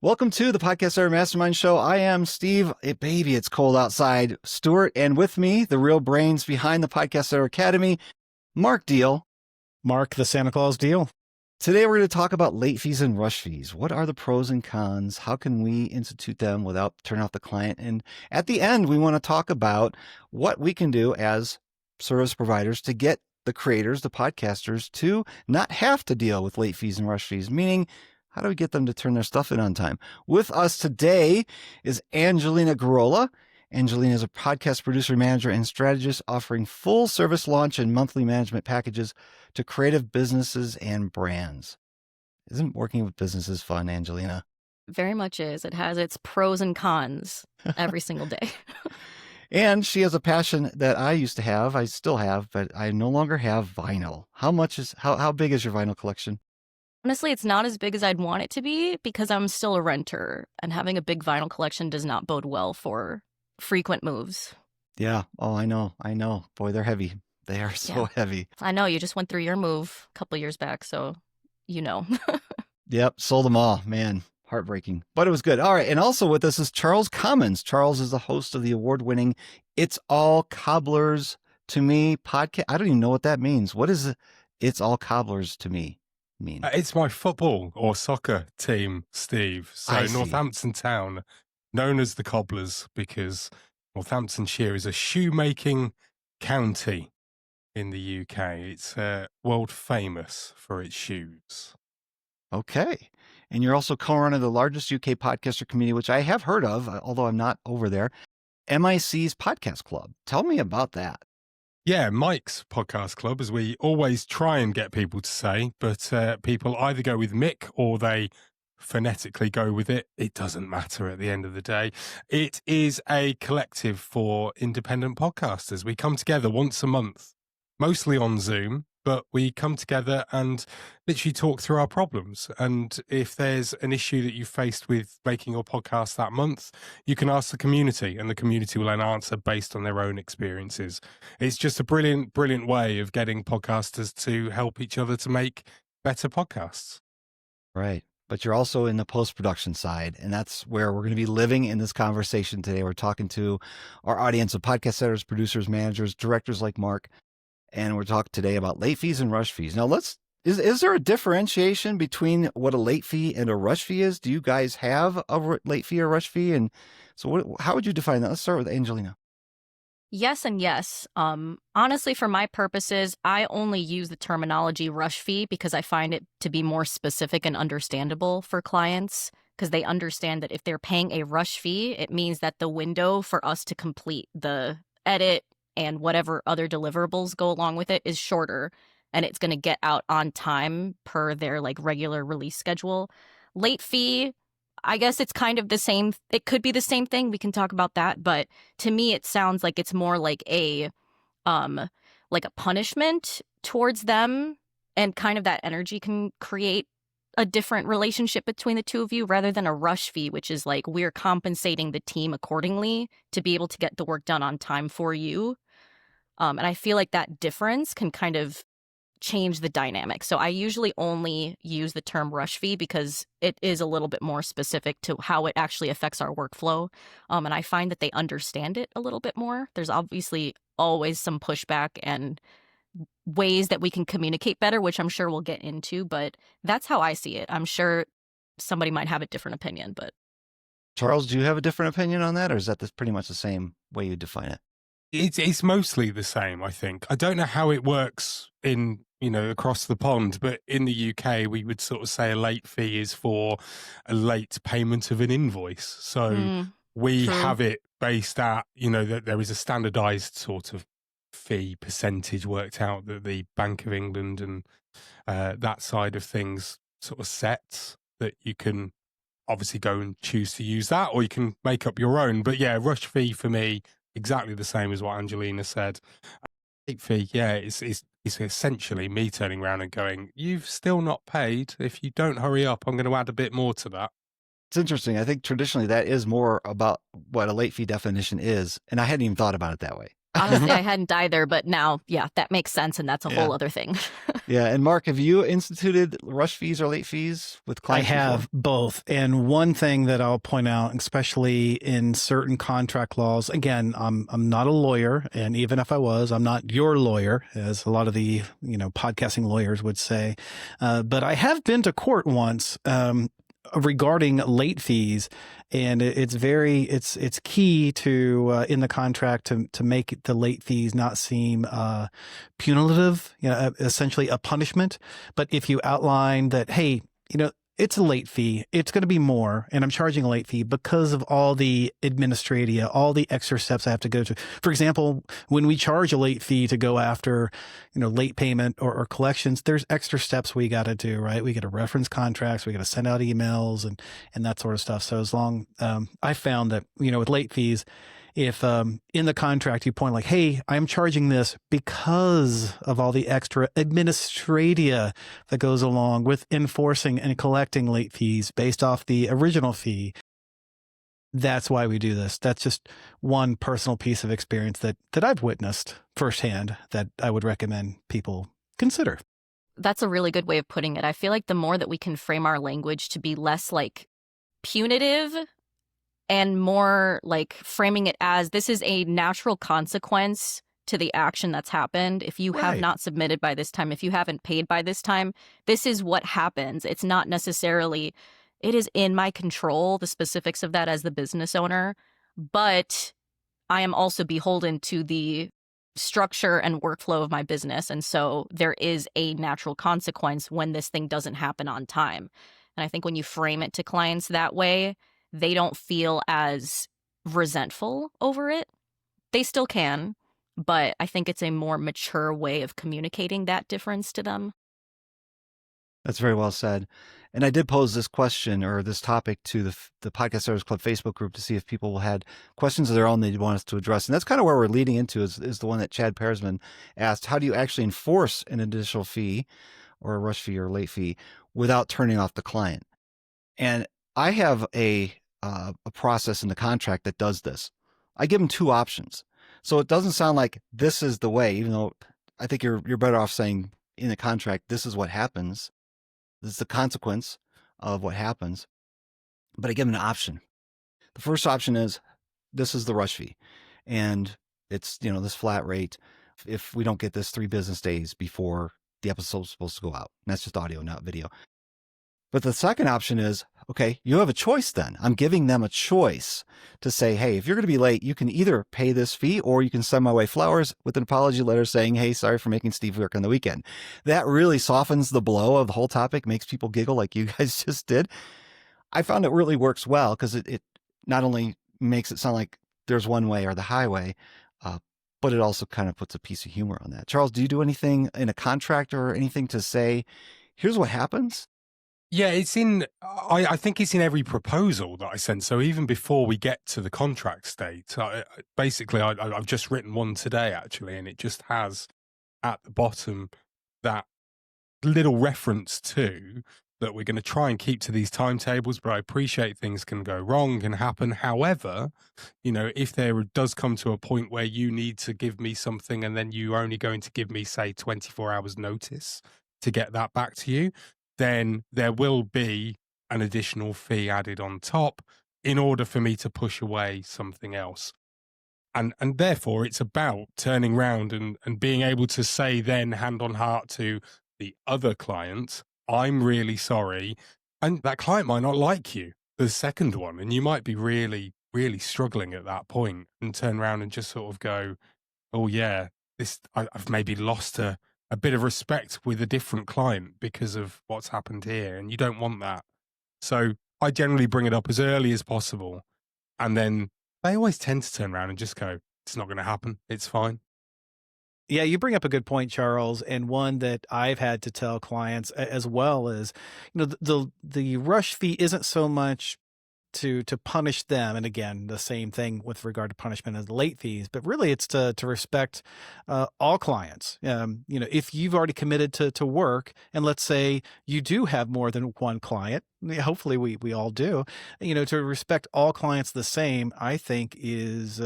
Welcome to the Podcast Era Mastermind Show. I am Steve. Baby, it's cold outside. Stuart, and with me, the real brains behind the Podcast Era Academy, Mark Deal. Mark, the Santa Claus Deal. Today, we're going to talk about late fees and rush fees. What are the pros and cons? How can we institute them without turning off the client? And at the end, we want to talk about what we can do as service providers to get the creators, the podcasters, to not have to deal with late fees and rush fees, meaning how do we get them to turn their stuff in on time? With us today is Angelina Gurrola. Angelina is a podcast producer, manager, and strategist offering full service launch and monthly management packages to creative businesses and brands. Isn't working with businesses fun, Angelina? Very much is. It has its pros and cons every single day. And she has a passion that I used to have, I still have, but I no longer have vinyl. How big is your vinyl collection? Honestly, it's not as big as I'd want it to be because I'm still a renter, and having a big vinyl collection does not bode well for frequent moves. Yeah. Oh, I know. Boy, they're heavy. They are so heavy. I know. You just went through your move a couple years back, so you know. Yep. Sold them all. Man, heartbreaking. But it was good. All right. And also with us is Charles Commons. Charles is the host of the award-winning It's All Cobblers to Me podcast. I don't even know what that means. What is It's All Cobblers to Me mean? It's my football or soccer team, Steve. So Northampton Town, known as the Cobblers, because Northamptonshire is a shoemaking county in the UK. It's world famous for its shoes. Okay. And you're also co-runner of the largest UK podcaster community, which I have heard of, although I'm not over there, MIC's Podcast Club. Tell me about that. Yeah, Mike's Podcast Club, as we always try and get people to say, but people either go with Mick or they phonetically go with it. It doesn't matter at the end of the day. It is a collective for independent podcasters. We come together once a month, mostly on Zoom, but we come together and literally talk through our problems. And if there's an issue that you faced with making your podcast that month, you can ask the community, and the community will then answer based on their own experiences. It's just a brilliant, brilliant way of getting podcasters to help each other to make better podcasts. Right. But you're also in the post-production side, and that's where we're going to be living in this conversation today. We're talking to our audience of podcast editors, producers, managers, directors like Mark, and we're talking today about late fees and rush fees. Now, is there a differentiation between what a late fee and a rush fee is? Do you guys have a late fee or rush fee? And so how would you define that? Let's start with Angelina. Yes and yes. Honestly, for my purposes, I only use the terminology rush fee because I find it to be more specific and understandable for clients, because they understand that if they're paying a rush fee, it means that the window for us to complete the edit and whatever other deliverables go along with it is shorter, and it's going to get out on time per their regular release schedule. Late fee, I guess it's kind of the same. It could be the same thing. We can talk about that. But to me, it sounds like it's more like a punishment towards them, and kind of that energy can create a different relationship between the two of you, rather than a rush fee, which is like we're compensating the team accordingly to be able to get the work done on time for you. And I feel like that difference can kind of change the dynamic. So I usually only use the term rush fee because it is a little bit more specific to how it actually affects our workflow. And I find that they understand it a little bit more. There's obviously always some pushback and ways that we can communicate better, which I'm sure we'll get into, but that's how I see it. I'm sure somebody might have a different opinion, but. Charles, do you have a different opinion on that, or is that pretty much the same way you define it? It's mostly the same, I think. I don't know how it works in, across the pond, but in the UK, we would sort of say a late fee is for a late payment of an invoice. So we have it based at, that there is a standardized sort of fee percentage worked out that the Bank of England and that side of things sort of sets, that you can obviously go and choose to use that, or you can make up your own. But yeah, rush fee for me, exactly the same as what Angelina said. Late fee, yeah, it's essentially me turning around and going, you've still not paid. If you don't hurry up, I'm going to add a bit more to that. It's interesting. I think traditionally that is more about what a late fee definition is. And I hadn't even thought about it that way. Honestly, I hadn't either, but now, yeah, that makes sense. And that's a whole other thing. Yeah. And Mark, have you instituted rush fees or late fees with I clients have before? both. And one thing that I'll point out, especially in certain contract laws, again, I'm not a lawyer, and even if I was, I'm not your lawyer, as a lot of the podcasting lawyers would say. But I have been to court once regarding late fees, and it's key to in the contract to make the late fees not seem punitive, essentially a punishment. But if you outline that, hey, it's a late fee, it's going to be more, and I'm charging a late fee because of all the administratia, all the extra steps I have to go to. For example, when we charge a late fee to go after, late payment or collections, there's extra steps we got to do, right? We got to reference contracts, we got to send out emails and that sort of stuff. So as long, I found that, with late fees, if in the contract you point like, hey, I'm charging this because of all the extra administratia that goes along with enforcing and collecting late fees based off the original fee, that's why we do this. That's just one personal piece of experience that I've witnessed firsthand that I would recommend people consider. That's a really good way of putting it. I feel like the more that we can frame our language to be less like punitive and more like framing it as this is a natural consequence to the action that's happened. If you have Right. not submitted by this time, if you haven't paid by this time, this is what happens. It's not necessarily, it is in my control, the specifics of that as the business owner, but I am also beholden to the structure and workflow of my business. And so there is a natural consequence when this thing doesn't happen on time. And I think when you frame it to clients that way, they don't feel as resentful over it. They still can, but I think it's a more mature way of communicating that difference to them. That's very well said. And I did pose this question or this topic to the Podcast Starters Club Facebook group to see if people had questions of their own they'd want us to address. And that's kind of where we're leading into is the one that Chad Pearsman asked. How do you actually enforce an additional fee or a rush fee or late fee without turning off the client? And I have a process in the contract that does this. I give them two options. So it doesn't sound like this is the way, even though I think you're better off saying in the contract, this is what happens. This is the consequence of what happens. But I give them an option. The first option is this is the rush fee. And it's, this flat rate if we don't get this 3 business days before the episode's supposed to go out. And that's just audio, not video. But the second option is, okay, you have a choice then. I'm giving them a choice to say, hey, if you're going to be late, you can either pay this fee or you can send my way flowers with an apology letter saying, hey, sorry for making Steve work on the weekend. That really softens the blow of the whole topic, makes people giggle like you guys just did. I found it really works well because it not only makes it sound like there's one way or the highway, but it also kind of puts a piece of humor on that. Charles, do you do anything in a contract or anything to say, here's what happens? Yeah, it's in. I think it's in every proposal that I send. So even before we get to the contract state, I've just written one today actually, and it just has at the bottom that little reference to that we're going to try and keep to these timetables. But I appreciate things can go wrong and happen. However, if there does come to a point where you need to give me something, and then you're only going to give me say 24 hours notice to get that back to you, then there will be an additional fee added on top in order for me to push away something else. And therefore, it's about turning around and being able to say then, hand on heart to the other client, I'm really sorry. And that client might not like you, the second one, and you might be really, really struggling at that point and turn around and just sort of go, oh yeah, I've maybe lost a bit of respect with a different client because of what's happened here. And you don't want that. So I generally bring it up as early as possible. And then they always tend to turn around and just go, it's not going to happen. It's fine. Yeah, you bring up a good point, Charles, and one that I've had to tell clients as well is, the rush fee isn't so much to punish them, and again, the same thing with regard to punishment as late fees, but really it's to respect all clients. If you've already committed to work, and let's say you do have more than one client, hopefully we all do, to respect all clients the same, I think is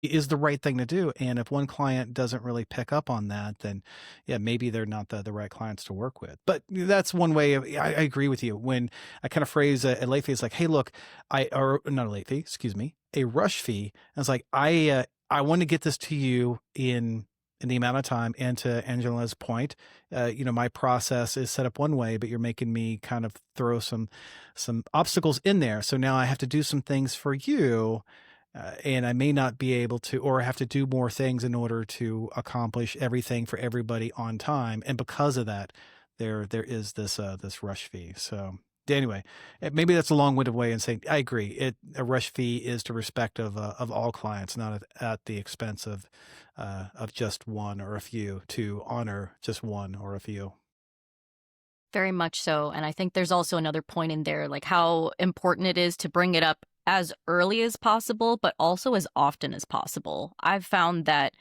is the right thing to do. And if one client doesn't really pick up on that, then yeah, maybe they're not the right clients to work with. But that's one way of, I agree with you. When I kind of phrase a late fee, it's like, hey, look, or not a late fee, excuse me, a rush fee. And it's like, I want to get this to you in the amount of time. And to Angela's point, my process is set up one way, but you're making me kind of throw some obstacles in there. So now I have to do some things for you, and I may not be able to, or I have to do more things in order to accomplish everything for everybody on time. And because of that, there is this rush fee. So anyway, maybe that's a long-winded way in saying I agree. A rush fee is to respect of all clients, not at the expense of just one or a few, to honor just one or a few. Very much so. And I think there's also another point in there, like how important it is to bring it up as early as possible, but also as often as possible. I've found that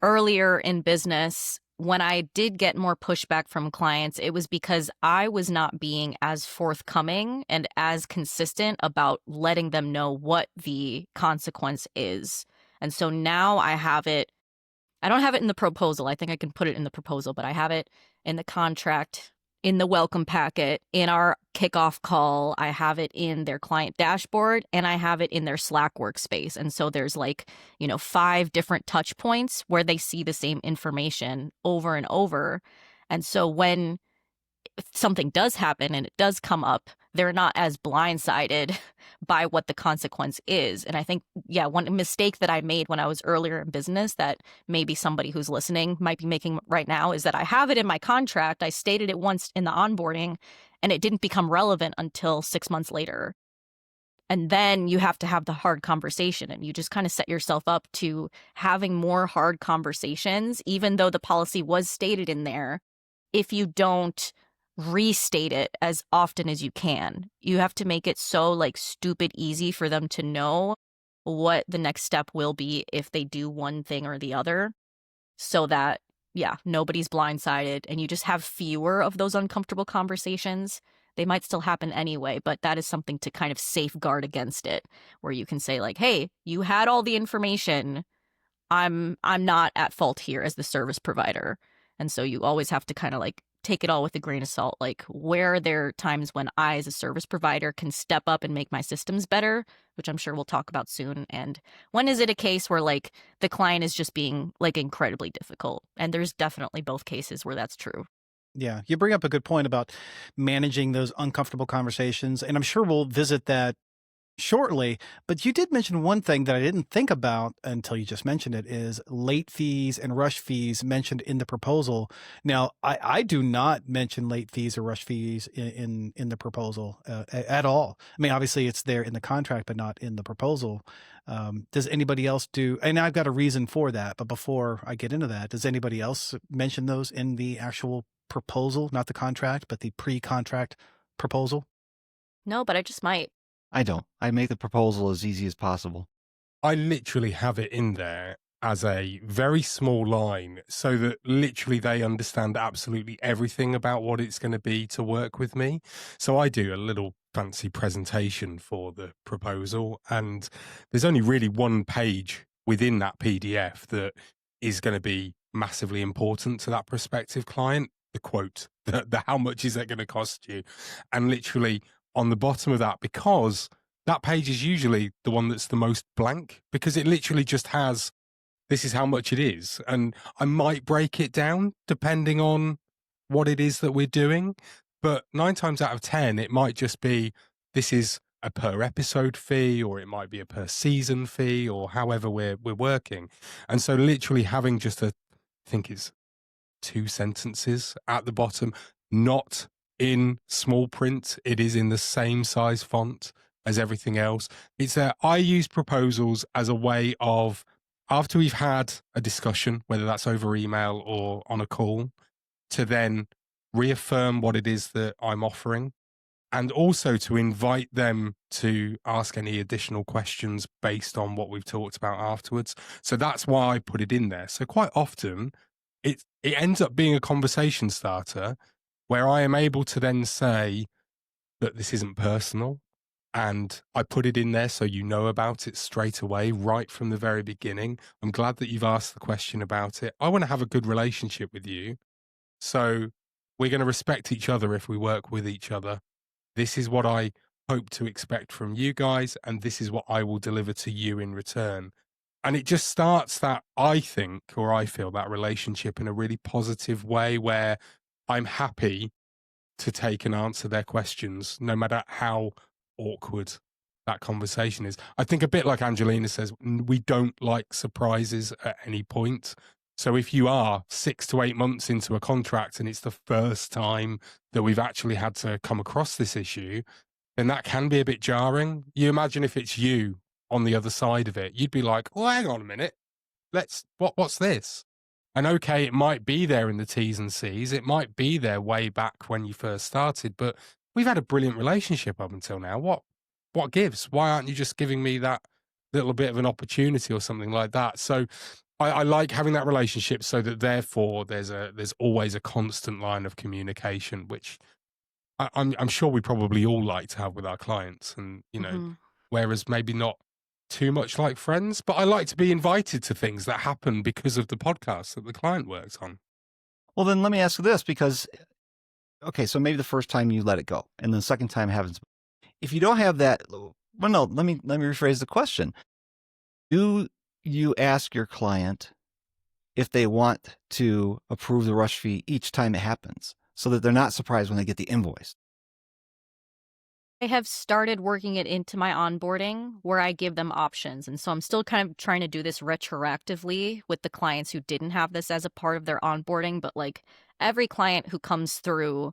earlier in business, when I did get more pushback from clients, it was because I was not being as forthcoming and as consistent about letting them know what the consequence is. And so now I don't have it in the proposal. I think I can put it in the proposal, but I have it in the contract, in the welcome packet, in our kickoff call. I have it in their client dashboard, and I have it in their Slack workspace. And so there's 5 different touch points where they see the same information over and over. And so when something does happen and it does come up, they're not as blindsided by what the consequence is. And I think, one mistake that I made when I was earlier in business that maybe somebody who's listening might be making right now is that I have it in my contract. I stated it once in the onboarding, and it didn't become relevant until 6 months later. And then you have to have the hard conversation, and you just kind of set yourself up to having more hard conversations, even though the policy was stated in there. If you don't restate it as often as you can, you have to make it so stupid easy for them to know what the next step will be if they do one thing or the other, so that nobody's blindsided, and you just have fewer of those uncomfortable conversations. They might still happen anyway, but that is something to kind of safeguard against it, where you can say hey, you had all the information. I'm not at fault here as the service provider. And so you always have to kind of take it all with a grain of salt. Where are there times when I, as a service provider, can step up and make my systems better, which I'm sure we'll talk about soon. And when is it a case where the client is just being incredibly difficult? And there's definitely both cases where that's true. Yeah, you bring up a good point about managing those uncomfortable conversations, and I'm sure we'll visit that shortly. But you did mention one thing that I didn't think about until you just mentioned it, is late fees and rush fees mentioned in the proposal. Now, I do not mention late fees or rush fees in the proposal at all. I mean, obviously it's there in the contract, but not in the proposal. Does anybody else do? And I've got a reason for that. But before I get into that, does anybody else mention those in the actual proposal, not the contract, but the pre-contract proposal? No, but I just might. I don't. I make the proposal as easy as possible. I literally have it in there as a very small line so that literally they understand absolutely everything about what it's going to be to work with me. So I do a little fancy presentation for the proposal, and there's only really one page within that PDF that is going to be massively important to that prospective client. The quote, the how much is that going to cost you? And literally on the bottom of that, because that page is usually the one that's the most blank, because it literally just has, this is how much it is. And I might break it down depending on what it is that we're doing. But 9 times out of 10, it might just be, this is a per episode fee, or it might be a per season fee, or however we're working. And so literally having just I think it's 2 sentences at the bottom, not in small print. It is in the same size font as everything else. It's I use proposals as a way of, after we've had a discussion, whether that's over email or on a call, to then reaffirm what it is that I'm offering, and also to invite them to ask any additional questions based on what we've talked about afterwards. So that's why I put it in there. So quite often it ends up being a conversation starter where I am able to then say that this isn't personal. And I put it in there so you know about it straight away, right from the very beginning. I'm glad that you've asked the question about it. I want to have a good relationship with you. So we're going to respect each other if we work with each other. This is what I hope to expect from you guys, and this is what I will deliver to you in return. And it just starts that, I think, or I feel, that relationship in a really positive way where I'm happy to take and answer their questions, no matter how awkward that conversation is. I think a bit like Angelina says, we don't like surprises at any point. So if you are 6 to 8 months into a contract and it's the first time that we've actually had to come across this issue, then that can be a bit jarring. You imagine if it's you on the other side of it, you'd be like, oh, hang on a minute. What's this? And okay, it might be there in the T's and C's. It might be there way back when you first started, but we've had a brilliant relationship up until now. What gives? Why aren't you just giving me that little bit of an opportunity or something like that? So I like having that relationship so that therefore there's always a constant line of communication, which I'm sure we probably all like to have with our clients. And, whereas maybe not too much like friends, but I like to be invited to things that happen because of the podcast that the client works on. Well, then let me ask you this, because, okay, so maybe the first time you let it go and the second time happens. If you don't have that, well, no, let me rephrase the question. Do you ask your client if they want to approve the rush fee each time it happens so that they're not surprised when they get the invoice? I have started working it into my onboarding where I give them options. And so I'm still kind of trying to do this retroactively with the clients who didn't have this as a part of their onboarding. But like every client who comes through,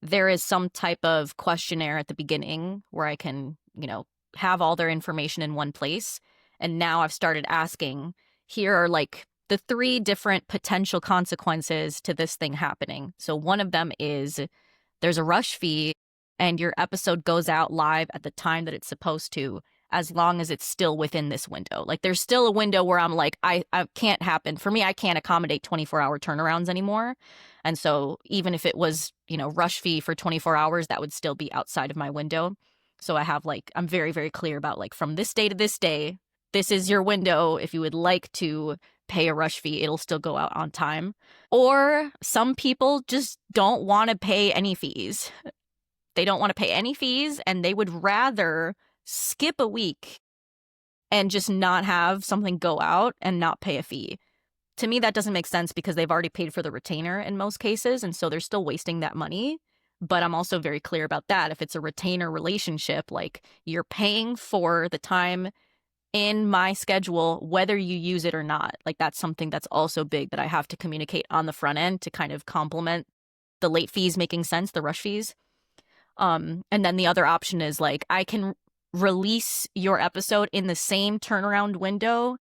there is some type of questionnaire at the beginning where I can, have all their information in one place. And now I've started asking, here are like the 3 different potential consequences to this thing happening. So one of them is there's a rush fee and your episode goes out live at the time that it's supposed to, as long as it's still within this window. Like there's still a window where I'm like, I can't happen. For me, I can't accommodate 24-hour turnarounds anymore. And so even if it was, rush fee for 24 hours, that would still be outside of my window. So I have I'm very, very clear about from this day to this day, this is your window. If you would like to pay a rush fee, it'll still go out on time. Or some people just don't want to pay any fees. They don't want to pay any fees, and they would rather skip a week and just not have something go out and not pay a fee. To me, that doesn't make sense because they've already paid for the retainer in most cases, and so they're still wasting that money. But I'm also very clear about that. If it's a retainer relationship, you're paying for the time in my schedule, whether you use it or not. That's something that's also big that I have to communicate on the front end to kind of complement the late fees making sense, the rush fees. And then the other option is I can release your episode in the same turnaround window,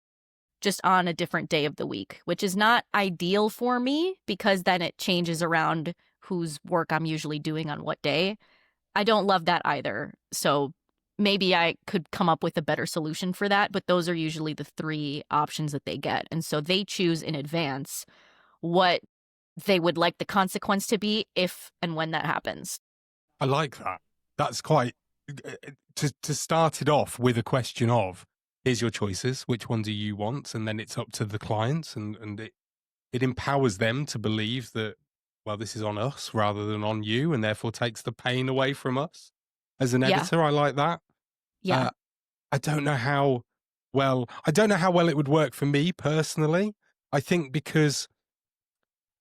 just on a different day of the week, which is not ideal for me because then it changes around whose work I'm usually doing on what day. I don't love that either. So maybe I could come up with a better solution for that, but those are usually the 3 options that they get. And so they choose in advance what they would like the consequence to be if and when that happens. I like that. That's quite, to start it off with a question of, here's your choices, which one do you want? And then it's up to the clients, and it empowers them to believe that, well, this is on us rather than on you, and therefore takes the pain away from us. As an editor, I like that. Yeah. I don't know how well it would work for me personally. I think because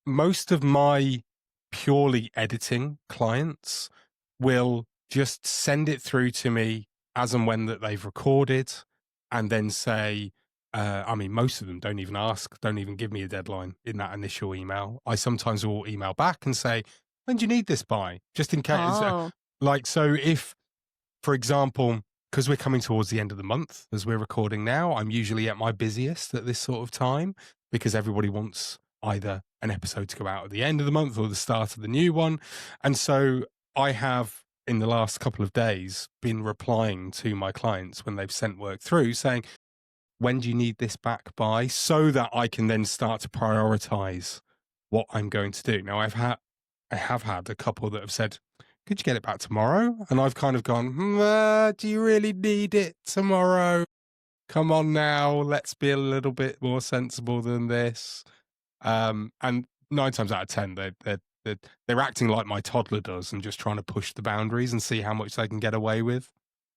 most of my purely editing clients will just send it through to me as and when that they've recorded, and then say, most of them don't even ask, don't even give me a deadline in that initial email. I sometimes will email back and say, when do you need this by? Just in case. Oh. So if, for example, because we're coming towards the end of the month as we're recording now, I'm usually at my busiest at this sort of time because everybody wants either an episode to go out at the end of the month or the start of the new one. And so I have, in the last couple of days, been replying to my clients when they've sent work through saying, when do you need this back by? So that I can then start to prioritize what I'm going to do. Now, I have had a couple that have said, could you get it back tomorrow? And I've kind of gone, do you really need it tomorrow? Come on now, let's be a little bit more sensible than this. And 9 times out of 10, they're acting like my toddler does and just trying to push the boundaries and see how much they can get away with.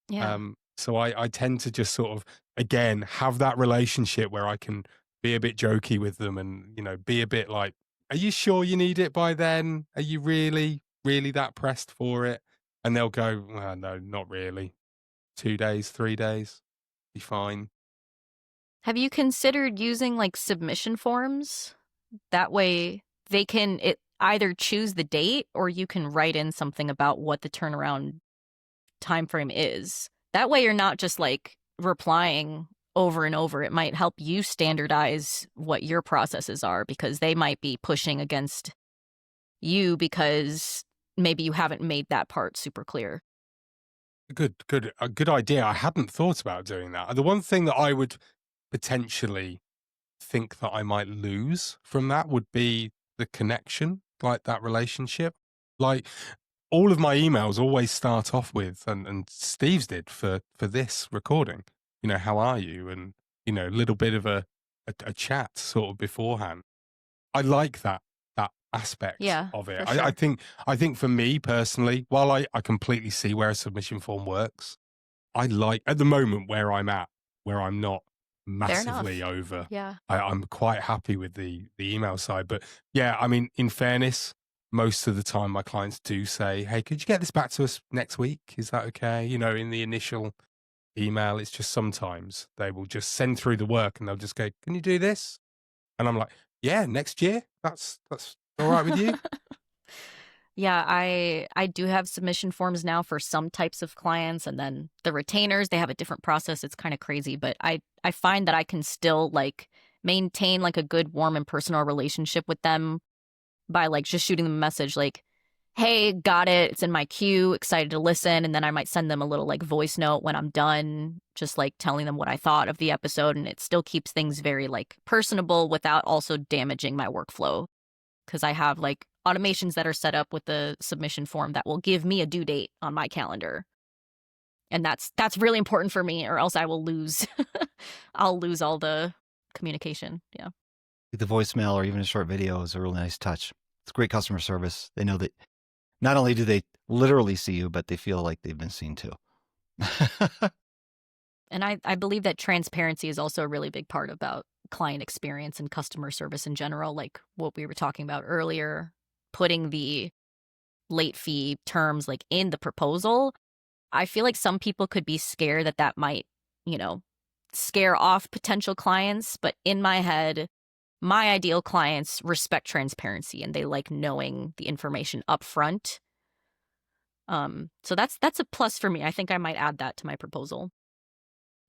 Yeah. So I tend to just sort of, again, have that relationship where I can be a bit jokey with them and, be a bit like, are you sure you need it by then? Are you really, really that pressed for it? And they'll go, well, no, not really. 2 days, 3 days, be fine. Have you considered using like submission forms? That way they can either choose the date or you can write in something about what the turnaround time frame is. That way you're not just like replying over and over. It might help you standardize what your processes are, because they might be pushing against you because maybe you haven't made that part super clear. A good idea. I hadn't thought about doing that. The one thing that I would potentially think that I might lose from that would be the connection, like that relationship. Like, all of my emails always start off with, and Steve's did for this recording, how are you? And, a little bit of a chat sort of beforehand. I like that aspect of it. For sure. I think for me personally, while I completely see where a submission form works, I like at the moment where I'm at, where I'm not massively over. Yeah. I'm quite happy with the email side. But yeah, I mean, in fairness, most of the time my clients do say, hey, could you get this back to us next week? Is that okay? In the initial email, it's just sometimes they will just send through the work and they'll just go, can you do this? And I'm like, yeah, next year. That's all right with you? Yeah, I do have submission forms now for some types of clients, and then the retainers, they have a different process. It's kind of crazy, but I find that I can still like maintain like a good, warm and personal relationship with them by like just shooting them a message like, hey, got it. It's in my queue, excited to listen. And then I might send them a little like voice note when I'm done, just like telling them what I thought of the episode. And it still keeps things very like personable without also damaging my workflow. Because I have like automations that are set up with the submission form that will give me a due date on my calendar. And that's really important for me, or else I will lose I'll lose all the communication. Yeah. The voicemail or even a short video is a really nice touch. It's great customer service. They know that not only do they literally see you, but they feel like they've been seen too. And I believe that transparency is also a really big part about client experience and customer service in general, like what we were talking about earlier, putting the late fee terms like in the proposal. I feel like some people could be scared that might, scare off potential clients. But in my head, my ideal clients respect transparency and they like knowing the information up front. So that's a plus for me. I think I might add that to my proposal.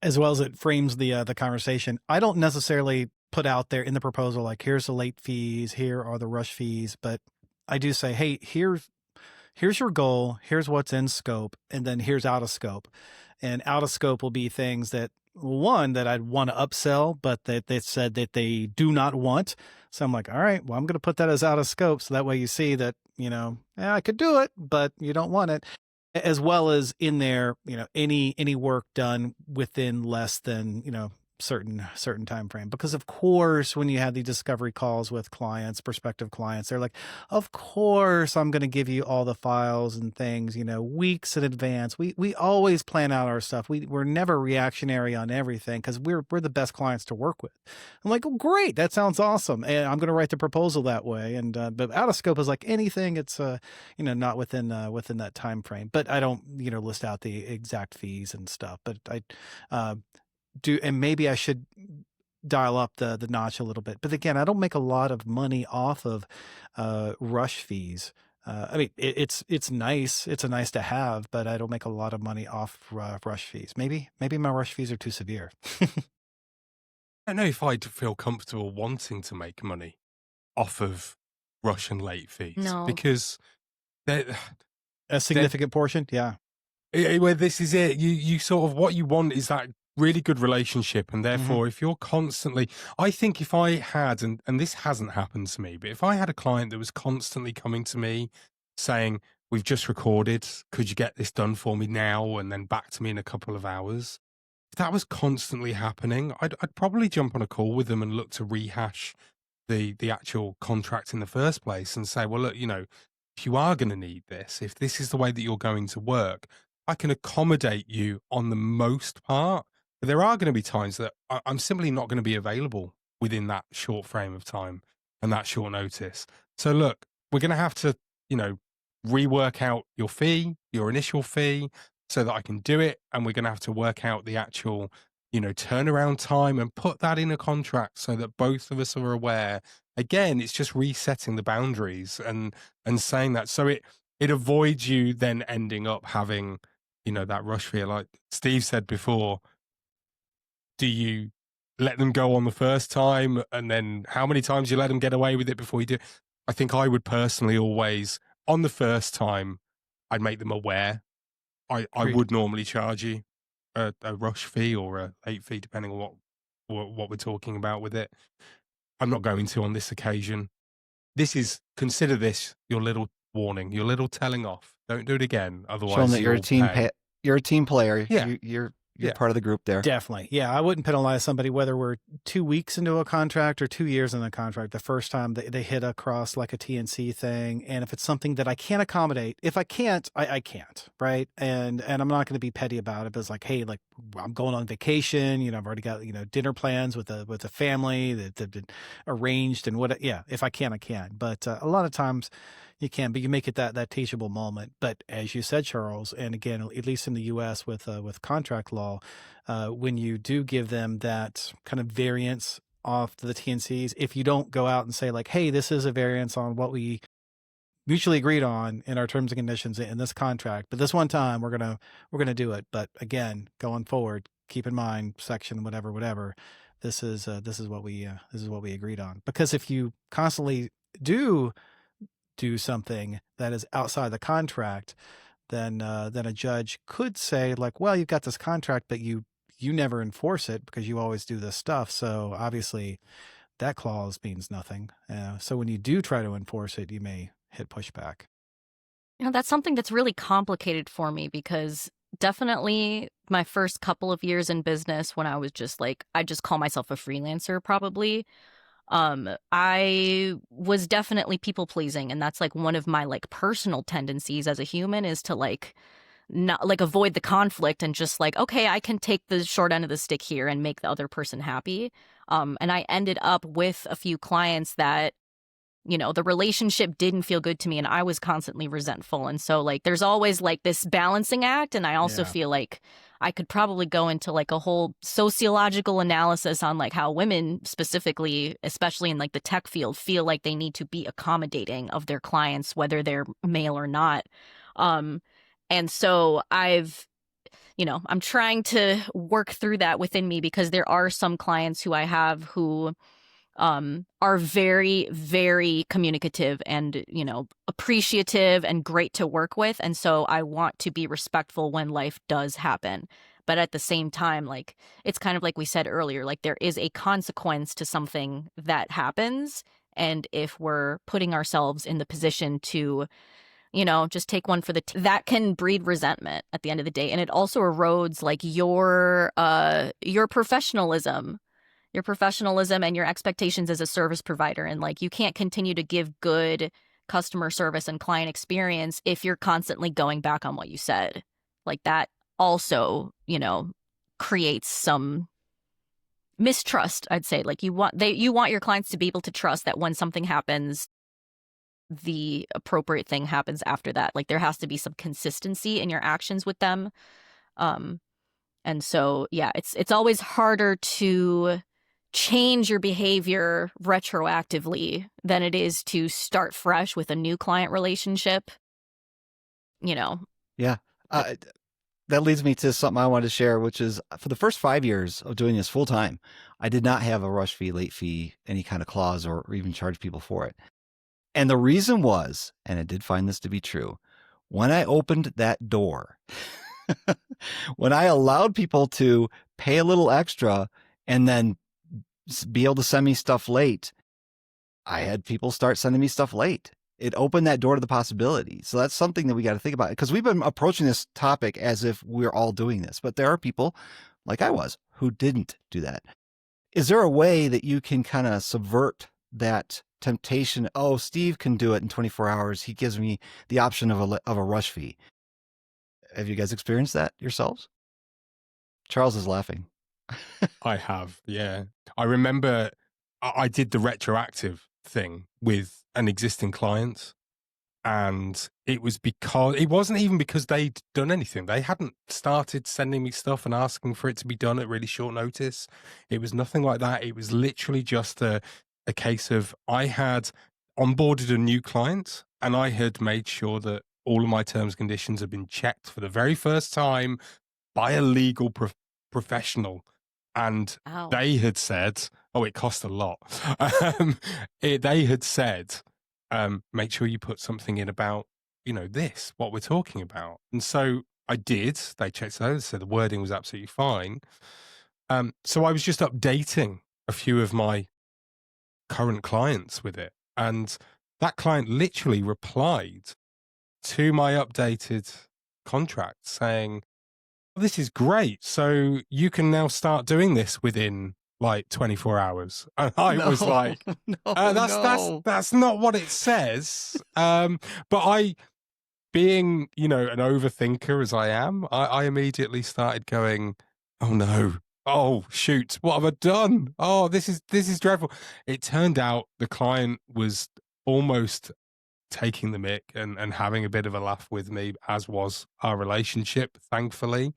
As well as it frames the conversation. I don't necessarily put out there in the proposal, like, here's the late fees, here are the rush fees, but I do say, hey, here's your goal, here's what's in scope, and then here's out of scope. And out of scope will be things that, one, that I'd want to upsell, but that they said that they do not want. So I'm like, all right, well, I'm going to put that as out of scope. So that way you see that, I could do it, but you don't want it. As well as in there, any work done within less than, certain time frame. Because of course, when you have the discovery calls with clients, prospective clients, they're like, of course I'm going to give you all the files and things, weeks in advance. We always plan out our stuff. We're never reactionary on everything because we're the best clients to work with. I'm like, oh, great, that sounds awesome, and I'm going to write the proposal that way. And but out of scope is like anything. It's not within that time frame. But I don't list out the exact fees and stuff. But I do, and maybe I should dial up the notch a little bit. But again, I don't make a lot of money off of rush fees. I mean, it's nice. It's a nice to have, but I don't make a lot of money off rush fees. Maybe my rush fees are too severe. I don't know if I'd feel comfortable wanting to make money off of rush and late fees. No. Because a significant portion. Yeah. Well, this is it. You sort of, what you want is that really good relationship, and therefore if you're constantly, I think if I had, and this hasn't happened to me, but if I had a client that was constantly coming to me saying, we've just recorded. Could you get this done for me now and then back to me in a couple of hours? If that was constantly happening, I'd probably jump on a call with them and look to rehash the actual contract in the first place and say, well, look, if you are going to need this, if this is the way that you're going to work, I can accommodate you on the most part. But there are going to be times that I'm simply not going to be available within that short frame of time and that short notice. So look, we're going to have to, rework out your fee, your initial fee, so that I can do it. And we're going to have to work out the actual, turnaround time and put that in a contract so that both of us are aware. Again, it's just resetting the boundaries and saying that. So it avoids you then ending up having, that rush fee. Like Steve said before, do you let them go on the first time? And then how many times you let them get away with it before you do? I think I would personally always, on the first time, I'd make them aware. I would normally charge you a rush fee or a late fee, depending on what we're talking about with it. I'm not going to on this occasion. Consider this your little warning, your little telling off. Don't do it again. Otherwise, Show them that you're a team. You're a team player. Yeah. You're part of the group there. Definitely. Yeah. I wouldn't penalize somebody whether we're 2 weeks into a contract or 2 years in a contract. The first time they hit across like a TNC thing. And if it's something that I can't accommodate, if I can't, I can't. Right. And I'm not going to be petty about it. But it's like, hey, like I'm going on vacation, I've already got, dinner plans with the family that have been arranged and if I can, I can. But a lot of times you can, but you make it that teachable moment. But as you said, Charles, and again, at least in the U.S. with contract law, when you do give them that kind of variance off the TNCs, if you don't go out and say like, hey, this is a variance on what we mutually agreed on in our terms and conditions in this contract, but this one time we're gonna do it. But again, going forward, keep in mind section whatever. This is what we agreed on. Because if you constantly do something that is outside the contract, then a judge could say like, well, you've got this contract, but you never enforce it because you always do this stuff. So obviously that clause means nothing. So when you do try to enforce it, you may hit pushback. That's something that's really complicated for me because definitely my first couple of years in business when I was just like, I just call myself a freelancer probably. I was definitely people pleasing, and that's like one of my like personal tendencies as a human is to like not like avoid the conflict and just like, okay, I can take the short end of the stick here and make the other person happy. And I ended up with a few clients that, the relationship didn't feel good to me and I was constantly resentful. And so like there's always like this balancing act. And I also feel like I could probably go into like a whole sociological analysis on like how women specifically, especially in like the tech field, feel like they need to be accommodating of their clients, whether they're male or not. And so I'm trying to work through that within me because there are some clients who I have who are very, very communicative and, appreciative and great to work with. And so I want to be respectful when life does happen. But at the same time, like, it's kind of like we said earlier, like there is a consequence to something that happens. And if we're putting ourselves in the position to, just take one for the that can breed resentment at the end of the day. And it also erodes like your professionalism and your expectations as a service provider. And like, you can't continue to give good customer service and client experience if you're constantly going back on what you said. Like that also, creates some mistrust, I'd say. Like you want your clients to be able to trust that when something happens, the appropriate thing happens after that. Like there has to be some consistency in your actions with them. And so, it's always harder to change your behavior retroactively than it is to start fresh with a new client relationship. Yeah. That leads me to something I wanted to share, which is for the first 5 years of doing this full time, I did not have a rush fee, late fee, any kind of clause or even charge people for it. And the reason was, and I did find this to be true, when I opened that door, when I allowed people to pay a little extra and then be able to send me stuff late, I had people start sending me stuff late. it opened that door to the possibility. So that's something that we got to think about, because we've been approaching this topic as if we're all doing this, but there are people like I was who didn't do that. Is there a way that you can kind of subvert that temptation? Oh, Steve can do it in 24 hours. He gives me the option of a rush fee. Have you guys experienced that yourselves? Charles is laughing. I have, yeah. I remember I did the retroactive thing with an existing client, and it wasn't even because they'd done anything. They hadn't started sending me stuff and asking for it to be done at really short notice. It was nothing like that. It was literally just a case of I had onboarded a new client, and I had made sure that all of my terms and conditions had been checked for the very first time by a legal professional. And Wow. they had said, oh, it cost a lot. They had said, make sure you put something in about, this, what we're talking about. And so I did. They checked those, so the wording was absolutely fine. So I was just updating a few of my current clients with it. And that client literally replied to my updated contract saying, this is great. So you can now start doing this within like 24 hours. And I was like, that's not what it says. But I, being, an overthinker as I am, I immediately started going, oh no, oh shoot, what have I done? Oh, this is dreadful. It turned out the client was almost taking the mick and having a bit of a laugh with me, as was our relationship, thankfully.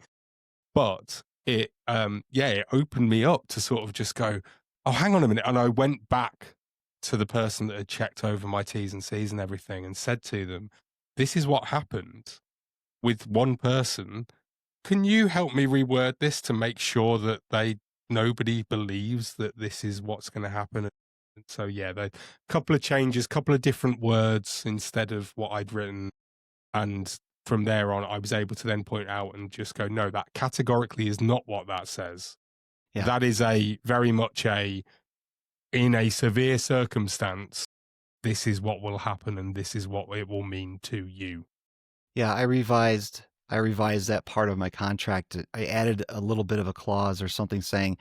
But it opened me up to sort of just go, oh, hang on a minute. And I went back to the person that had checked over my T's and C's and everything and said to them, this is what happened with one person. Can you help me reword this to make sure that nobody believes that this is what's going to happen? And so, yeah, a couple of changes, couple of different words instead of what I'd written. And from there on, I was able to then point out and just go, no, that categorically is not what that says. Yeah. That is very much in a severe circumstance, this is what will happen and this is what it will mean to you. Yeah, I revised that part of my contract. I added a little bit of a clause or something saying,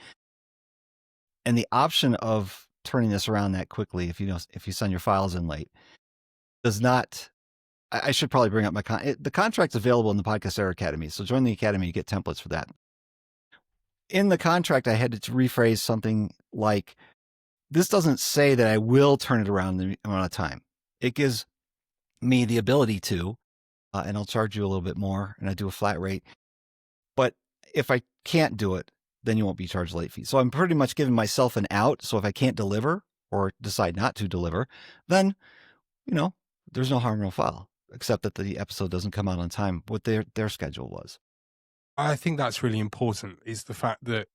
and the option of turning this around that quickly, if you send your files in late, does not. I should probably bring up the contract's available in the Podcast Error Academy. So join the Academy, you get templates for that. In the contract, I had to rephrase something like, this doesn't say that I will turn it around in the amount of time. It gives me the ability to, and I'll charge you a little bit more, and I do a flat rate. But if I can't do it, then you won't be charged late fee. So I'm pretty much giving myself an out. So if I can't deliver or decide not to deliver, then, there's no harm, no foul, except that the episode doesn't come out on time, what their schedule was. I think that's really important, is the fact that,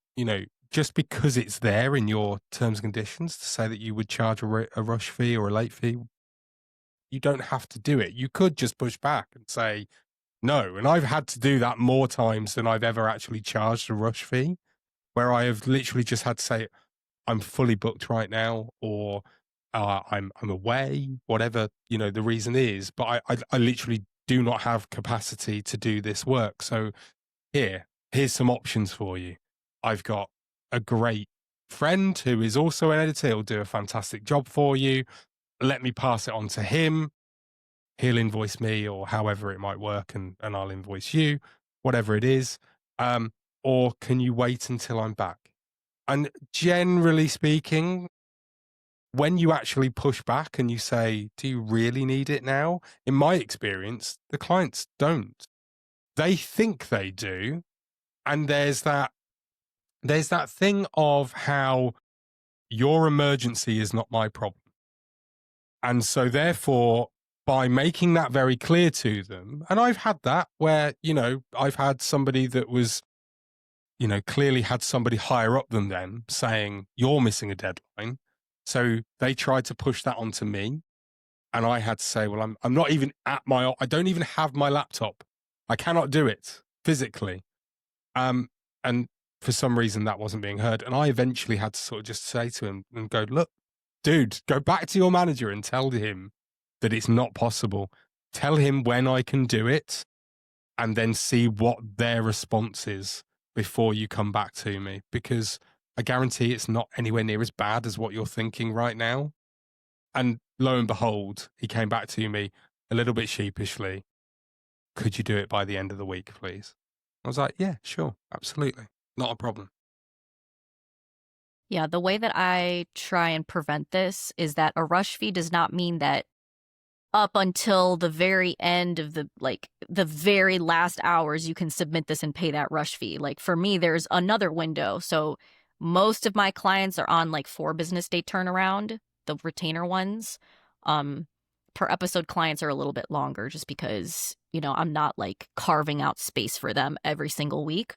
just because it's there in your terms and conditions to say that you would charge a rush fee or a late fee, you don't have to do it. You could just push back and say no. And I've had to do that more times than I've ever actually charged a rush fee, where I have literally just had to say, I'm fully booked right now, or I'm away, whatever, the reason is, but I literally do not have capacity to do this work. So here's some options for you. I've got a great friend who is also an editor. He'll do a fantastic job for you. Let me pass it on to him. He'll invoice me, or however it might work, and I'll invoice you, whatever it is. Or can you wait until I'm back? And generally speaking, when you actually push back and you say, do you really need it now? In my experience, the clients don't. They think they do. And there's that thing of how your emergency is not my problem. And so therefore, by making that very clear to them, and I've had that where, I've had somebody that was, clearly had somebody higher up than them saying, you're missing a deadline. So they tried to push that onto me. And I had to say, well, I'm not even I don't even have my laptop. I cannot do it physically. And for some reason that wasn't being heard. And I eventually had to sort of just say to him and go, look, dude, go back to your manager and tell him that it's not possible. Tell him when I can do it and then see what their response is before you come back to me, because I guarantee it's not anywhere near as bad as what you're thinking right now. And lo and behold, he came back to me a little bit sheepishly. Could you do it by the end of the week, please? I was like, yeah, sure, absolutely. Not a problem. Yeah, the way that I try and prevent this is that a rush fee does not mean that up until the very end of the very last hours, you can submit this and pay that rush fee. Like for me, there's another window. So most of my clients are on like 4 business day turnaround, the retainer ones. Per episode clients are a little bit longer just because, I'm not like carving out space for them every single week.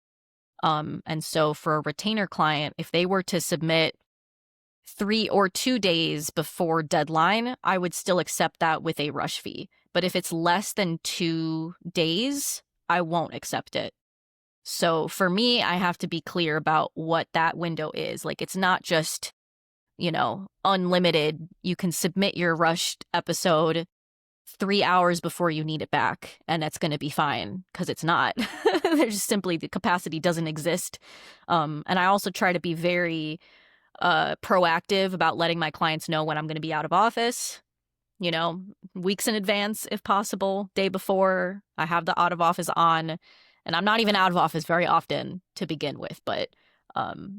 And so for a retainer client, if they were to submit 3 or 2 days before deadline, I would still accept that with a rush fee. But if it's less than 2 days, I won't accept it. So for me, I have to be clear about what that window is. Like, it's not just, unlimited. You can submit your rushed episode 3 hours before you need it back, and that's going to be fine, because it's not. There's just simply the capacity doesn't exist. And I also try to be very proactive about letting my clients know when I'm going to be out of office, weeks in advance if possible, day before. I have the out of office on, and I'm not even out of office very often to begin with. But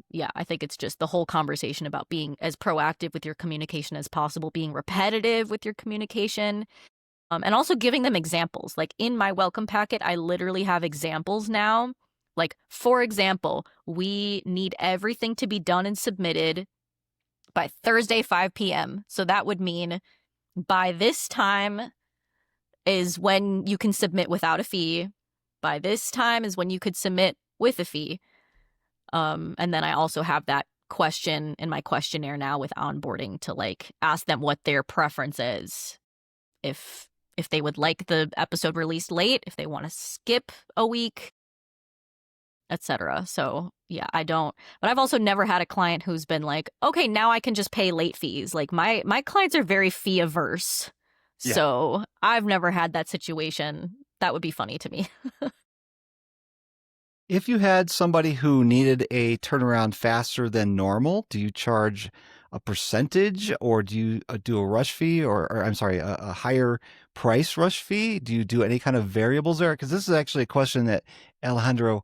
yeah, I think it's just the whole conversation about being as proactive with your communication as possible, being repetitive with your communication, and also giving them examples. Like in my welcome packet, I literally have examples now. Like, for example, we need everything to be done and submitted by Thursday, 5 p.m. So that would mean by this time is when you can submit without a fee. By this time is when you could submit with a fee. And then I also have that question in my questionnaire now with onboarding to like ask them what their preference is. If they would like the episode released late, if they want to skip a week, etc. So yeah, I don't. But I've also never had a client who's been like, okay, now I can just pay late fees. Like my clients are very fee averse. Yeah. So I've never had that situation. That would be funny to me. If you had somebody who needed a turnaround faster than normal, do you charge a percentage, or do you do a rush fee, or I'm sorry, a higher price rush fee? Do you do any kind of variables there? Because this is actually a question that Alejandro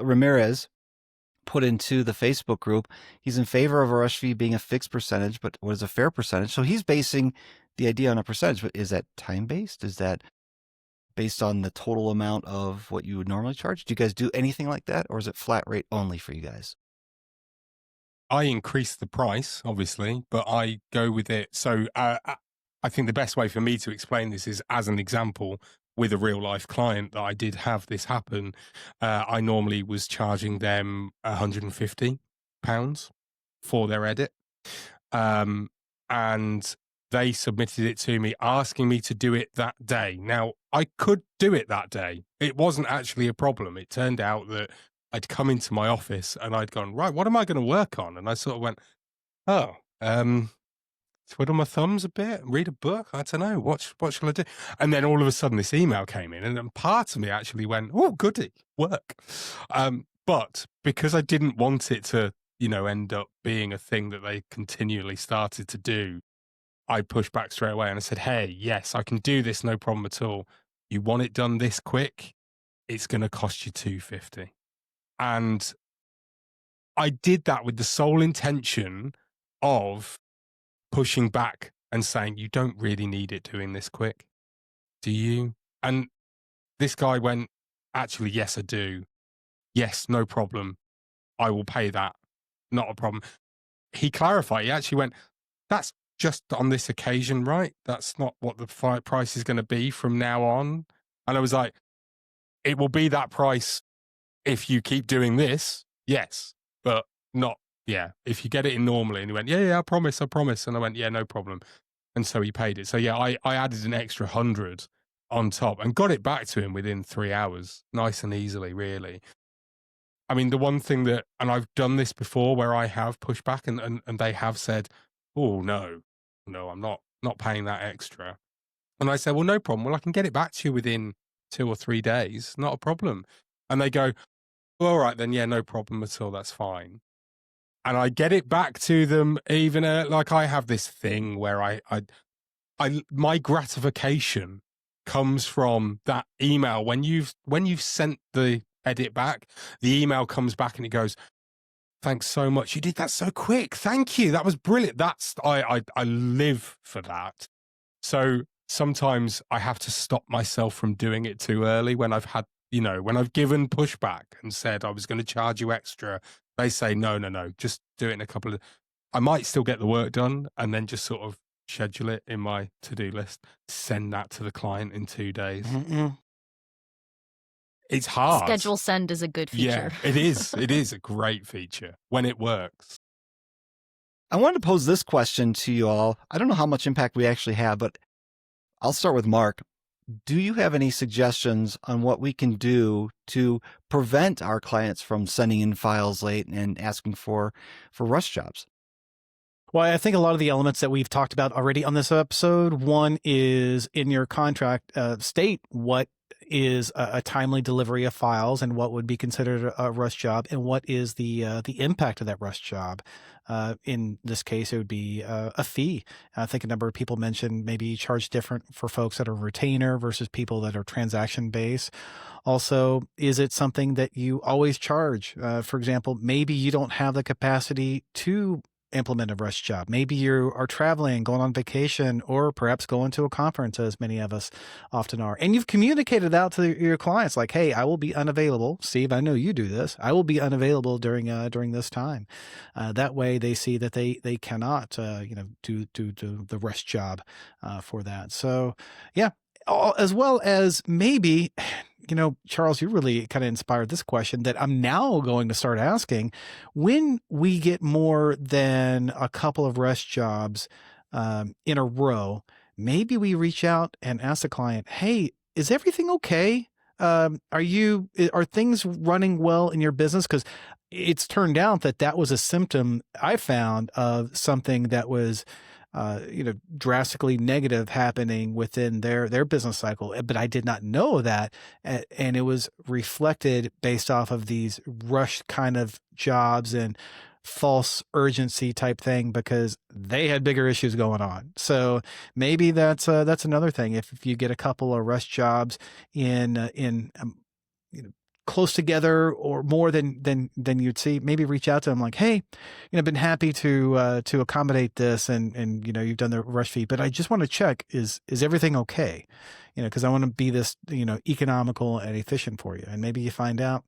Ramirez put into the Facebook group. He's in favor of a rush fee being a fixed percentage, but what is a fair percentage? So he's basing the idea on a percentage, but is that time-based? Is that based on the total amount of what you would normally charge? Do you guys do anything like that, or is it flat rate only for you guys? I increase the price, obviously, but I go with it. So I think the best way for me to explain this is as an example with a real life client that I did have this happen. I normally was charging them £150 for their edit. And they submitted it to me asking me to do it that day. Now, I could do it that day. It wasn't actually a problem. It turned out that I'd come into my office and I'd gone, right, what am I going to work on? And I sort of went, twiddle my thumbs a bit, read a book. I don't know. What shall I do? And then all of a sudden this email came in, and then part of me actually went, oh, goody, work. But because I didn't want it to, end up being a thing that they continually started to do, I pushed back straight away and I said, hey, yes, I can do this. No problem at all. You want it done this quick? It's going to cost you $250. And I did that with the sole intention of pushing back and saying, you don't really need it doing this quick, do you? And this guy went, actually, yes, I do. Yes, no problem. I will pay that. Not a problem. He clarified. He actually went, that's just on this occasion, right? That's not what the price is going to be from now on. And I was like, it will be that price if you keep doing this, yes, but not, yeah, if you get it in normally. And he went, yeah, I promise. And I went, yeah, no problem. And so he paid it. So yeah, I added an extra 100 on top and got it back to him within 3 hours, nice and easily, really. I mean, the one thing that, and I've done this before where I have pushed back and they have said, oh, no, I'm not paying that extra. And I say, well, no problem. Well, I can get it back to you within 2 or 3 days. Not a problem. And they go, well, all right, then. Yeah, no problem at all. That's fine. And I get it back to them even like I have this thing where my gratification comes from that email. When you've sent the edit back, the email comes back and it goes, thanks so much. You did that so quick. Thank you. That was brilliant. That's I live for that. So sometimes I have to stop myself from doing it too early when I've had, when I've given pushback and said I was going to charge you extra. They say, no, just do it in a couple of, I might still get the work done and then just sort of schedule it in my to-do list, send that to the client in 2 days. It's hard. Schedule send is a good feature. Yeah, it is. It is a great feature when it works. I wanted to pose this question to you all. I don't know how much impact we actually have, but I'll start with Mark. Do you have any suggestions on what we can do to prevent our clients from sending in files late and asking for rush jobs? Well, I think a lot of the elements that we've talked about already on this episode, one is in your contract, state what is a timely delivery of files and what would be considered a rush job and what is the impact of that rush job. In this case, it would be a fee. I think a number of people mentioned maybe you charge different for folks that are retainer versus people that are transaction based. Also, is it something that you always charge? For example, maybe you don't have the capacity to implement a rush job. Maybe you are traveling, going on vacation, or perhaps going to a conference, as many of us often are. And you've communicated out to your clients like, hey, I will be unavailable. Steve, I know you do this. I will be unavailable during this time. That way they see that they cannot, do the rush job for that. So yeah, as well as maybe, Charles, you really kind of inspired this question that I'm now going to start asking. When we get more than a couple of rush jobs in a row, maybe we reach out and ask the client, hey, is everything okay? Are things running well in your business? Because it's turned out that was a symptom I found of something that was drastically negative happening within their business cycle. But I did not know that. And it was reflected based off of these rush kind of jobs and false urgency type thing because they had bigger issues going on. So maybe that's another thing. If you get a couple of rush jobs in close together or more than you'd see, maybe reach out to them like, hey, been happy to accommodate this and you've done the rush fee, but I just want to check, is everything okay? Because I want to be this, economical and efficient for you. And maybe you find out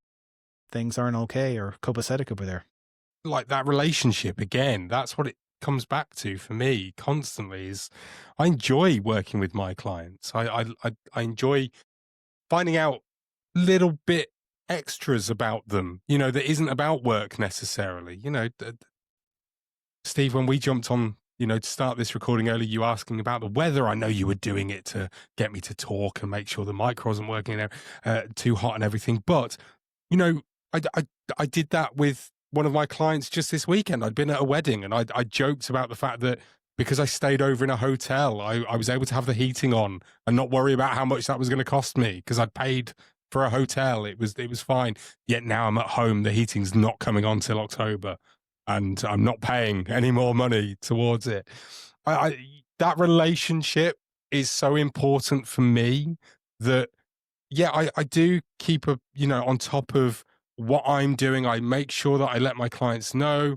things aren't okay or copacetic over there. Like that relationship again, that's what it comes back to for me constantly is I enjoy working with my clients. I enjoy finding out little bit extras about them, that isn't about work necessarily. Steve, when we jumped on, to start this recording early, you asking about the weather. I know you were doing it to get me to talk and make sure the mic wasn't working too hot and everything. But, I did that with one of my clients just this weekend. I'd been at a wedding and I joked about the fact that because I stayed over in a hotel, I was able to have the heating on and not worry about how much that was going to cost me because I'd paid for a hotel. It was fine. Yet now I'm at home. The heating's not coming on till October and I'm not paying any more money towards it. That relationship is so important for me that, yeah, I do keep on top of what I'm doing. I make sure that I let my clients know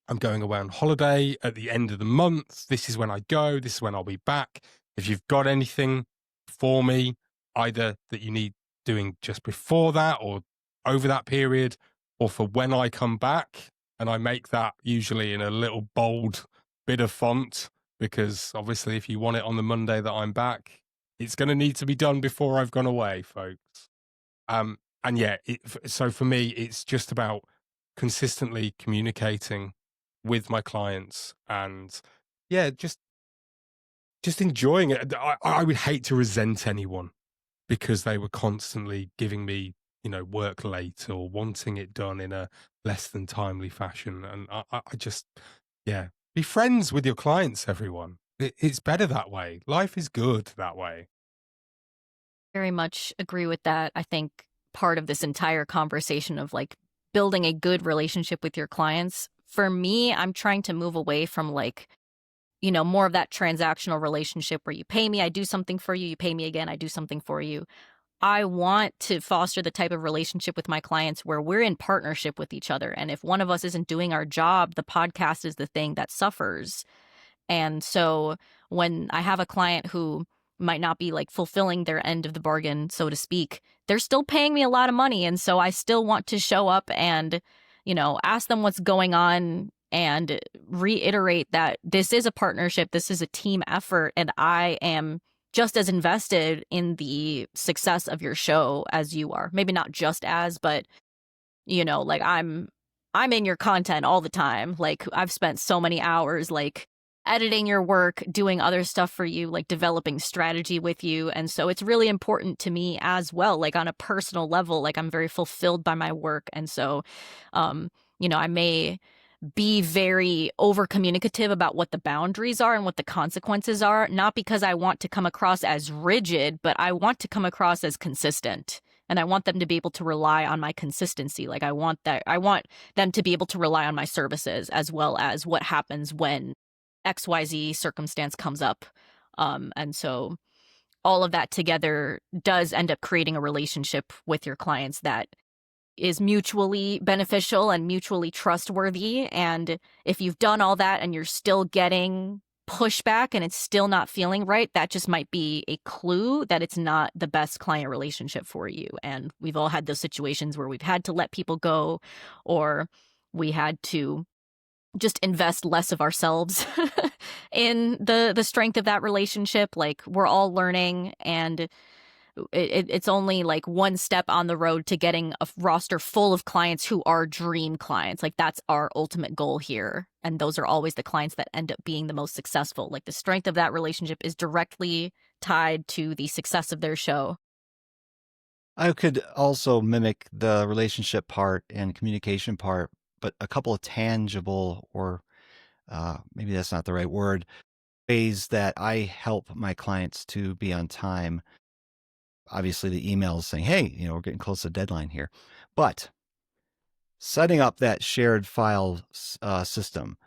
I'm going away on holiday at the end of the month. This is when I go. This is when I'll be back. If you've got anything for me, either that you need doing just before that or over that period or for when I come back, and I make that usually in a little bold bit of font because obviously if you want it on the Monday that I'm back, it's going to need to be done before I've gone away, folks. And yeah, so for me, it's just about consistently communicating with my clients and yeah, just enjoying it. I would hate to resent anyone because they were constantly giving me, work late or wanting it done in a less than timely fashion. And I just, yeah, be friends with your clients, everyone. It's better that way. Life is good that way. Very much agree with that. I think part of this entire conversation of like building a good relationship with your clients, for me, I'm trying to move away from like, more of that transactional relationship where you pay me, I do something for you, you pay me again, I do something for you. I want to foster the type of relationship with my clients where we're in partnership with each other. And if one of us isn't doing our job, the podcast is the thing that suffers. And so when I have a client who might not be like fulfilling their end of the bargain, so to speak, they're still paying me a lot of money. And so I still want to show up and, ask them what's going on and reiterate that this is a partnership, this is a team effort, and I am just as invested in the success of your show as you are. Maybe not just as, but like I'm in your content all the time. Like I've spent so many hours like editing your work, doing other stuff for you, like developing strategy with you. And so it's really important to me as well, like on a personal level, like I'm very fulfilled by my work. And so, I may be very over communicative about what the boundaries are and what the consequences are, not because I want to come across as rigid, but I want to come across as consistent. And I want them to be able to rely on my consistency. Like I want them to be able to rely on my services as well as what happens when XYZ circumstance comes up. And so all of that together does end up creating a relationship with your clients that is mutually beneficial and mutually trustworthy. And if you've done all that and you're still getting pushback and it's still not feeling right, that just might be a clue that it's not the best client relationship for you. And we've all had those situations where we've had to let people go, or we had to just invest less of ourselves in the strength of that relationship. Like we're all learning, and it's only like one step on the road to getting a roster full of clients who are dream clients. Like that's our ultimate goal here. And those are always the clients that end up being the most successful. Like the strength of that relationship is directly tied to the success of their show. I could also mimic the relationship part and communication part, but a couple of tangible, or maybe that's not the right word, ways that I help my clients to be on time. Obviously, the emails saying, hey, we're getting close to the deadline here. But setting up that shared file system,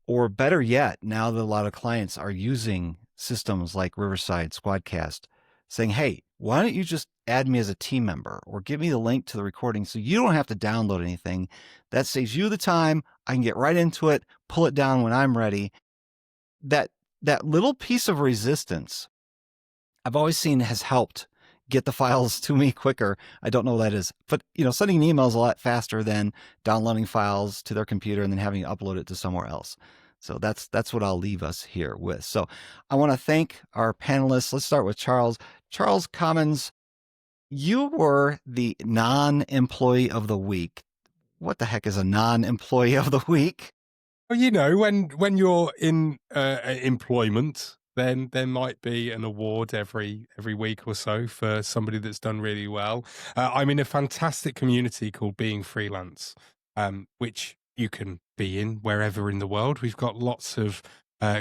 or better yet, now that a lot of clients are using systems like Riverside Squadcast, saying, hey, why don't you just add me as a team member or give me the link to the recording so you don't have to download anything. That saves you the time. I can get right into it, pull it down when I'm ready. That little piece of resistance I've always seen has helped get the files to me quicker. I don't know what that is, but sending an email is a lot faster than downloading files to their computer and then having to upload it to somewhere else. So that's what I'll leave us here with. So I want to thank our panelists. Let's start with Charles. Charles Commons, you were the non-employee of the week. What the heck is a non-employee of the week? Well, when you're in employment, then there might be an award every week or so for somebody that's done really well. I'm in a fantastic community called Being Freelance, which you can be in wherever in the world. We've got lots of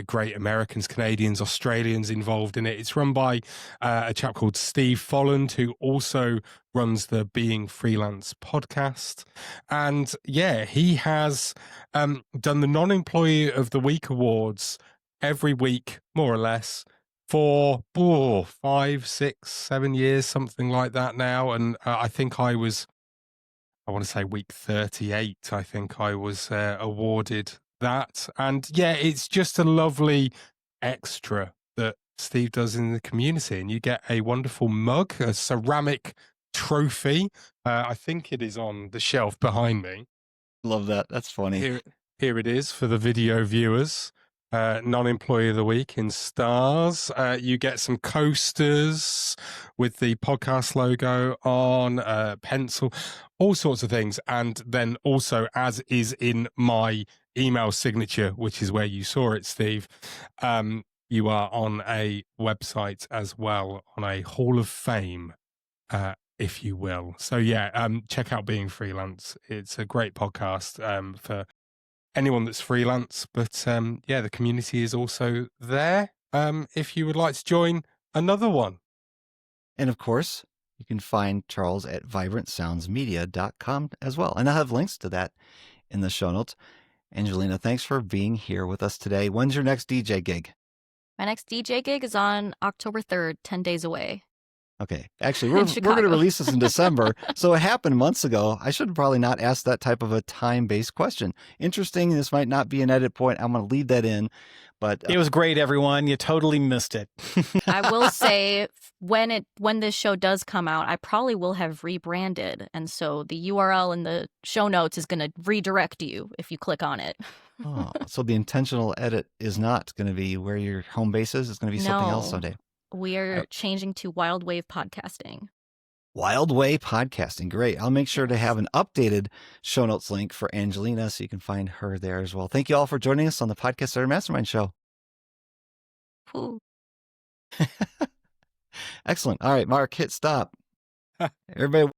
great Americans, Canadians, Australians involved in it. It's run by a chap called Steve Folland, who also runs the Being Freelance podcast. And yeah, he has done the Non-Employee of the Week awards every week, more or less, for 5, 6, 7 years, something like that now. And I think I want to say week 38, I think I was awarded that. And yeah, it's just a lovely extra that Steve does in the community. And you get a wonderful mug, a ceramic trophy. I think it is on the shelf behind me. Love that. That's funny. Here it is for the video viewers. Non-employee of the week in stars. You get some coasters with the podcast logo on, pencil, all sorts of things. And then also, as is in my email signature, which is where you saw it, Steve, you are on a website as well, on a Hall of Fame, if you will. So yeah, check out Being Freelance. It's a great podcast for anyone that's freelance. But yeah, the community is also there if you would like to join another one. And of course, you can find Charles at vibrantsoundsmedia.com as well. And I'll have links to that in the show notes. Angelina, thanks for being here with us today. When's your next DJ gig? My next DJ gig is on October 3rd, 10 days away. Okay. Actually, we're going to Chicago. release this in December. So it happened months ago. I should probably not ask that type of a time-based question. Interesting. This might not be an edit point. I'm going to leave that in. But It was great, everyone. You totally missed it. I will say when this show does come out, I probably will have rebranded. And so the URL in the show notes is going to redirect you if you click on it. oh, so the intentional edit is not going to be where your home base is. It's going to be something else No. someday. We are changing to Wild Wave Podcasting. Wild Way Podcasting. Great. I'll make sure to have an updated show notes link for Angelina so you can find her there as well. Thank you all for joining us on the Podcast Starter Mastermind Show. Ooh. Excellent. All right, Mark, hit stop. Everybody